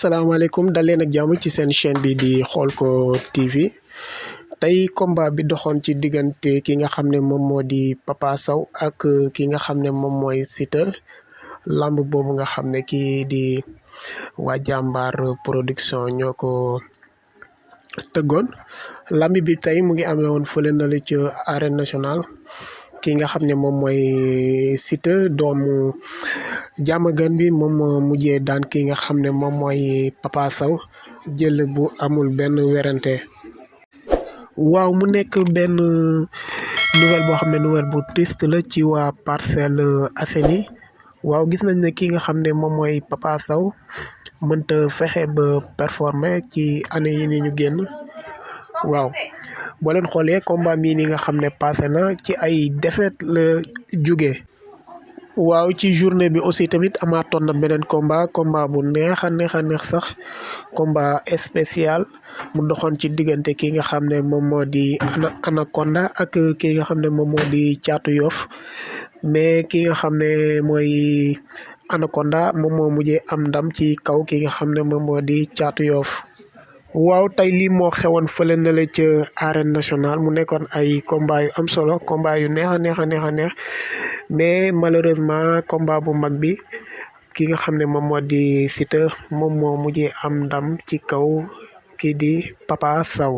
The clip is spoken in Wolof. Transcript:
asalaamaaleykum dal leen ak jàmm ci seen chaîne bi di Xoolko TV tey combat bi doxoon ci diggante ki nga xam ne moom moo di Papa Sow ak ki nga xam ne moom mooy Siteu lamb boobu nga xam ne kii di waa jàmbaar production ñoo ko tëggoon lamb bi tey mu ngi amee woon fële na la ci arène nationale ki nga xam ne moom mooy Siteu doomu Diamaguène bi moom moo mujjee daan ki nga xam ne moom mooy Papa Sow jël bu amul benn werante waaw mu nekk benn nouvelle boo xam ne nouvelle bu triste la ci waa Parcelles Assainies waaw gis nañ ne ki nga xam ne moom mooy Papa Sow mënta fexe ba performer ci année yi ni ñu génn waaw boo leen xoolee combat mii ni nga xam ne passé na ci ay défaite la jóge waaw ci journée bi aussi tamit amaatoon na beneen combat bu neex a neex sax combat spécial mu doxoon ci diggante ki nga xam ne moom moo di Anaconda ak ki nga xam ne moom moo di Caatu Yoff mais ki nga xam ne mooy Anaconda moom moo mujjee am ndam ci kaw ki nga xam ne moom moo di Caatu Yoff waaw tey lii moo xewoon fële na la ca arène nationale mu nekkoon ay combat yu am solo combat yu neex a neex mais malheureusement combat bu mag bi ki nga xam ne moom moo di Siteu moom moo mujjee am ndam ci kaw kii di Papa Sow